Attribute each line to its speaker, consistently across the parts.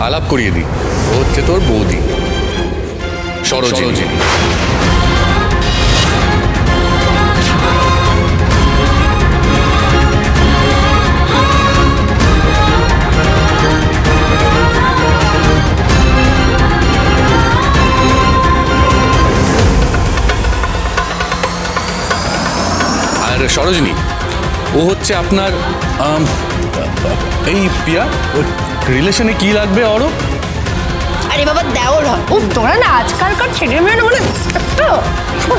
Speaker 1: আলাপ করিয়ে দিই, ও হচ্ছে তোর বৌদি সরোজিনী। আর সরোজিনী ও হচ্ছে আপনার এই পিয়া রিলেশনে কি লাগবে ওরও?
Speaker 2: আরে বাবা দেওর হয়। ও তোরা না আজকালকার ছেলে মেয়ে বলে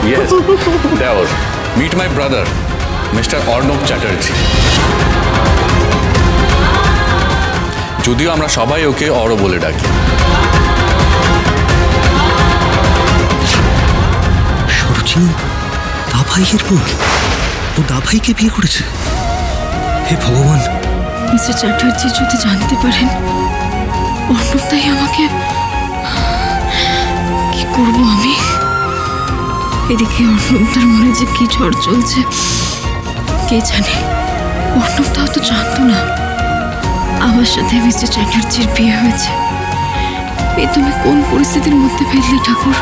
Speaker 1: ইয়েস দেওর। Meet my brother mister Arnab Chatterjee. যদিও আমরা সবাই ওকে অরো বলে ডাকি।
Speaker 3: সরোজিনী দাভাইয়ের বোন, ও দাভাইকে বিয়ে করেছে? হে ভগবান!
Speaker 4: মিস্টার চ্যাটার্জি যদি জানতে পারেন অর্ণবদাই আমাকে, কি করব আমি? এদিকে অর্ণবদার মনে যে কি ঝড় চলছে কে জানে। অর্ণবদাও তো জানতো না আমার সাথে মিস্টার চ্যাটার্জির বিয়ে হয়েছে। এ তুমি কোন পরিস্থিতির মধ্যে ফেললে ঠাকুর?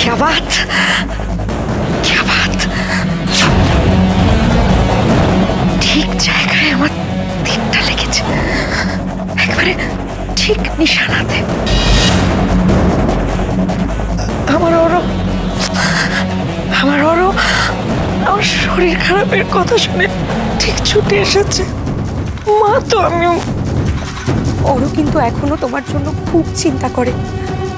Speaker 2: क्या बात, क्या बात। ঠিক জায়গায় আমার তিনটা লেগেছে, একবারে ঠিক নিশানাতে। আমার শরীর খারাপের কথা শুনে ঠিক ছুটে এসেছে। মা তো আমিও।
Speaker 5: ওরও কিন্তু এখনো তোমার জন্য খুব চিন্তা করে।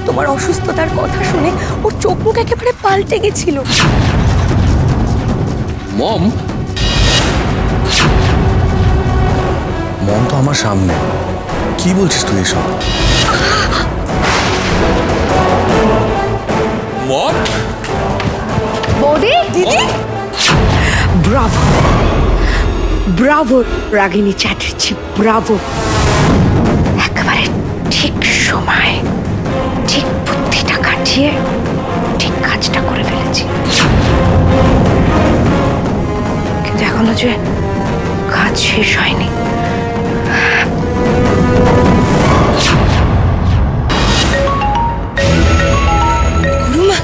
Speaker 5: তোমার অসুস্থতার কথা শুনে ওর চোখ মুখ একেবারে পাল্টে গেছিল।
Speaker 1: মম তো আমার সামনে, কি বলছিস তুই এসব? মম,
Speaker 5: বৌদি, দিদি,
Speaker 2: ব্রাভো ব্রাভো রাগিনী চ্যাটার্জি, ব্রাভো। একেবারে ঠিক সময় ঠিক বুদ্ধিটা কাটিয়ে ঠিক কাজটা করে ফেলেছি। কিন্তু এখনো যে কাজ শেষ হয়নি।
Speaker 5: গুরুমা,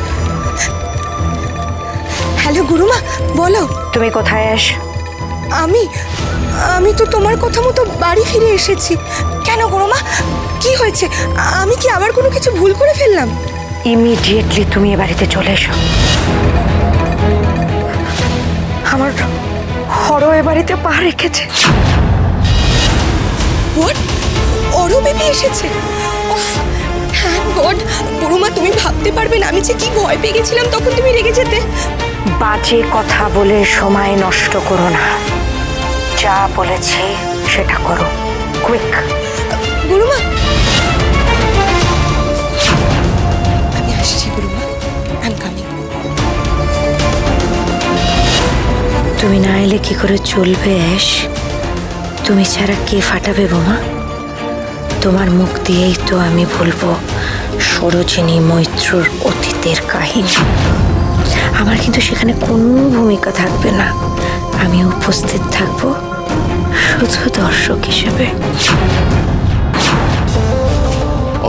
Speaker 5: হ্যালো গুরুমা, বলো।
Speaker 2: তুমি কোথায় আস?
Speaker 5: আমি তো তোমার কথা মতো বাড়ি ফিরে এসেছি। কেন গুরুমা, কি হয়েছে? আমি কি আবার কোনো কিছু ভুল করে ফেললাম?
Speaker 2: ইমিডিয়েটলি তুমি এ বাড়িতে চলে এসো। আমার হরো এ বাড়িতে পা রেখেছে।
Speaker 5: হোয়াট? অরো বেবি এসেছে? উফ, থ্যাঙ্ক গড। গুরুমা, তুমি ভাবতে পারবে না আমি যে কি ভয় পেয়ে গেছিলাম তখন তুমি রেগে যেতে।
Speaker 2: বাজে কথা বলে সময় নষ্ট করো না, যা বলেছি সেটা করো, কুইক।
Speaker 5: গুরুমা, আমি আসছি গুরুমা, আই এম কামিং।
Speaker 2: তুমি না এলে কি করে চলবে অ্যাশ? তুমি ছাড়া কে ফাটাবে বোমা? তোমার মুখ দিয়েই তো আমি বলবো সরোজিনী মৈত্রর অতীতের কাহিনী। আমার কিন্তু সেখানে কোনো ভূমিকা থাকবে না, আমি উপস্থিত থাকবো শুধু দর্শক হিসেবে।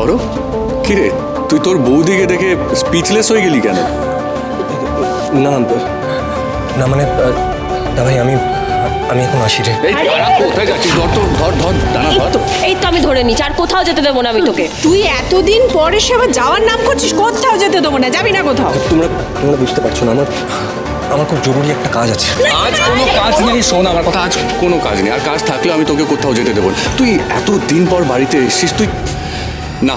Speaker 1: অরো, কিরে তুই তোর বৌদিকে দেখে স্পিচলেস হয়ে গেলি কেন?
Speaker 3: না না, মানে দাভাই আমি এখন আসি রে।
Speaker 1: কোথায় যাচ্ছিস? ধর দানা ধর।
Speaker 6: এই তো আমি ধরে নিচ্ছি, আর কোথাও যেতে দেবো না আমি তোকে।
Speaker 7: তুই এতদিন পরে সে আবার যাওয়ার নাম করছিস? কোথাও যেতে দেবো না, যাবি না কোথাও।
Speaker 3: তোমরা বুঝতে পারছো না, আমার খুব জরুরি একটা কাজ আছে।
Speaker 1: আজ কোনো কাজ নেই, শোন আমার কথা, আজ কোনো কাজ নেই। আর কাজ থাকলে আমি তোকে কোথাও যেতে দেবো না। তুই এতদিন পর বাড়িতে এসেছিস, তুই না।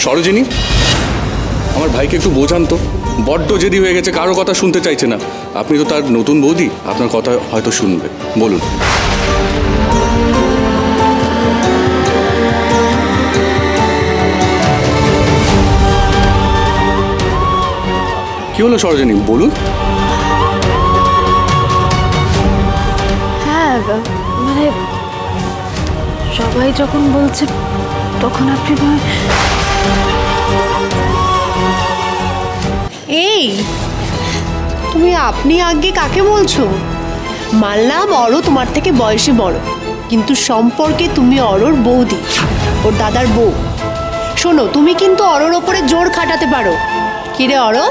Speaker 1: সরোজিনী, আমার ভাইকে একটু বোঝান তো, বড্ড জেদি হয়ে গেছে, কারো কথা শুনতে চাইছে না। আপনি তো তার নতুন বৌদি, আপনার কথা হয়তো শুনবে, বলুন। কি হলো সরোজিনী, বলুন।
Speaker 4: হ্যাঁ, মানে সবাই যখন বলছে তখন আপনি
Speaker 7: এই তুমি আপনি আগে কাকে বলছো? মানলাম অরো তোমার থেকে বয়সে বড়, কিন্তু সম্পর্কে তুমি অরোর বৌদি, ওর দাদার বউ। শোনো, তুমি কিন্তু অরোর ওপরে জোর খাটাতে পারো। কিরে অরো,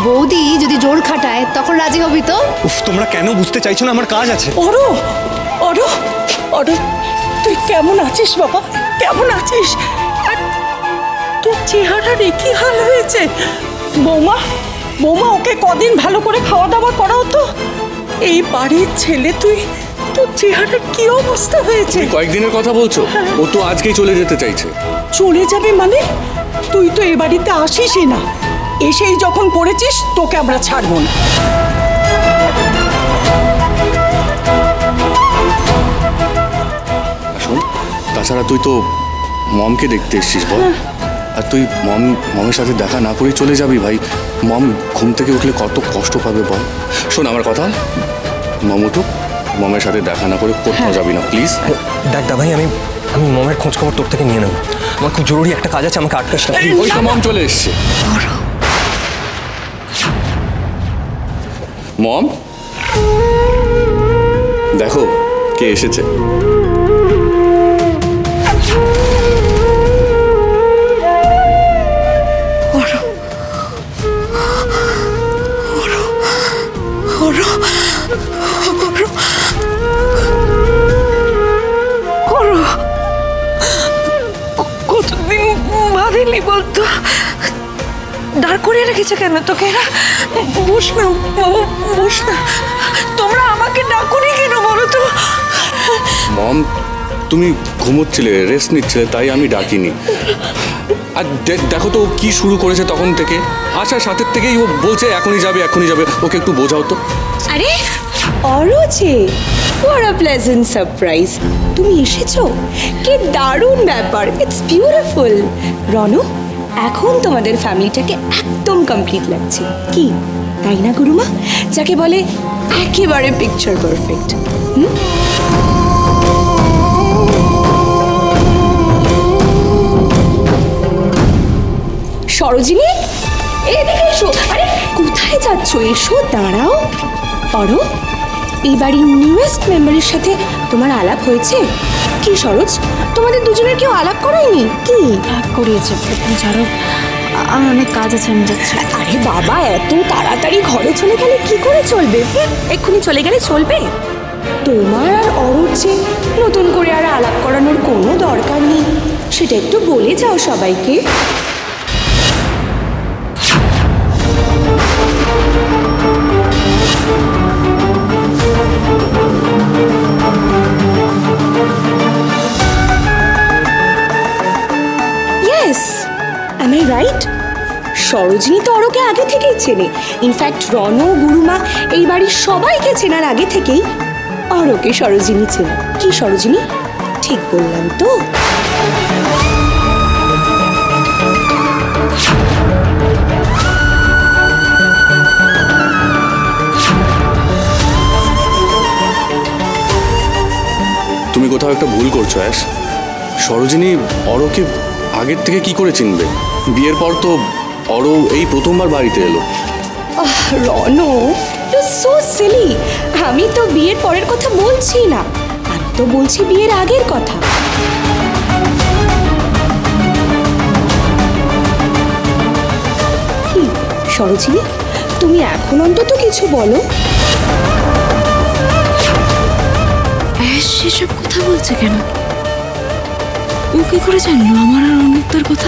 Speaker 7: বৌদি যদি জোর খাটায় তখন রাজি হবি তো?
Speaker 3: উফ, তোমরা কেন বুঝতে চাইছো না? আমার কাজ আছে।
Speaker 5: অরো অরো অরো, তুই কেমন আছিস বাবা? কেমন আছিস? আর তোর চেহারা কি হাল হয়েছে? বৌমা, বৌমা, ওকে কদিন ভালো করে খাওয়া দাওয়া করাও তো। এই বাড়ির ছেলে তুই, তোর চেহারার কি অবস্থা হয়েছে?
Speaker 1: তুমি কয়েকদিনের কথা বলছো? ও তো আজকেই চলে যেতে চাইছে।
Speaker 5: চলে যাবে মানে? তুই তো এ বাড়িতে আসিসই না, এসেই যখন পড়েছিস তোকে আমরা ছাড়বো না।
Speaker 1: শোন, তাছাড়া তুই তো মমকে দেখতে এসছিস বল, আর তুই মমের সাথে দেখা না করে চলে যাবি ভাই। মম ঘুম থেকে উঠলে কত কষ্ট পাবে বল। শোন আমার কথা, মম উঠুক, মমের সাথে দেখা না করে কোথাও যাবি না প্লিজ।
Speaker 3: দেখ দা ভাই, আমি মমের খোঁজ খবর তোর থেকে নিয়ে নেবো। আমার খুব জরুরি একটা কাজ আছে, আমাকে আটকাস না।
Speaker 1: ওই তো মম চলে এসছে। মম, দেখো কে এসেছে।
Speaker 5: কতদিন বাঁধেনি বলতো? দাঁড় করিয়ে রেখেছে কেন তোকে? বস না বাবা, বস না। তোমরা আমাকে ডাকুনি কেন বলো তো?
Speaker 1: মম, তুমি ঘুমোচ্ছিলে, রেস্ট নিচ্ছিলে, তাই আমি ডাকিনি। আর দেখো তো ও কি শুরু করেছে তখন থেকে। আসার সাথে থেকেই ও বলছে এখনই যাবে এখনই যাবে। ওকে একটু বোঝাও তো।
Speaker 5: আরে অরুচি, what a pleasant surprise! তুমি এসেছো, কি দারুণ ব্যাপার। It's beautiful. রনু, এখন তোমাদের ফ্যামিলিটাকে একদম কমপ্লিট লাগছে, কি তাই না গুরুমা? যাকে বলে একেবারে পিকচার পারফেক্ট। সরোজিনী, এদিকে এসো। আরে কোথায় যাচ্ছ? এসো, দাঁড়াও। অরো, এই বাড়ির নিউয়েস্ট মেম্বারের সাথে তোমার আলাপ হয়েছে কি? সরোজ, তোমাদের দুজনের কেউ আলাপ করায়নি কি?
Speaker 4: করিয়েছে, ছাড়ো, আমার অনেক কাজ আছে, আমি যাচ্ছি।
Speaker 5: আরে বাবা, এত তাড়াতাড়ি ঘরে চলে গেলে কি করে চলবে? এক্ষুনি চলে গেলে চলবে? তোমার আর অরুর যে নতুন করে আর আলাপ করানোর কোনো দরকার নেই, সেটা একটু বলে যাও সবাইকে। Am I right? সরোজিনী তো অরোকে আগে থেকেই চেনে। ইনফ্যাক্ট রনু, গুরুমা, এই বাড়ির সবাইকে চেনার আগে থেকেই অরোকে সরোজিনী চেনে। কি সরোজিনী, ঠিক বললাম তো?
Speaker 1: তুমি কোথাও একটা ভুল করছো অ্যাশ। সরোজিনী অরোকে আগের থেকে কি করে চিনবে? বিয়ের পর তো অরো এই প্রথমবার বাড়িতে এলো।
Speaker 5: Ronu, you so silly. আমি তো বিয়ের পরের কথা বলছি না, আমি তো বলছি বিয়ের আগের কথা। কি সরোজিনী, তুমি এখন অন্তত কিছু বলো।
Speaker 4: সেসব কথা বলছে কেন? ও কি করে জানলো আমার আর অন্যতার কথা?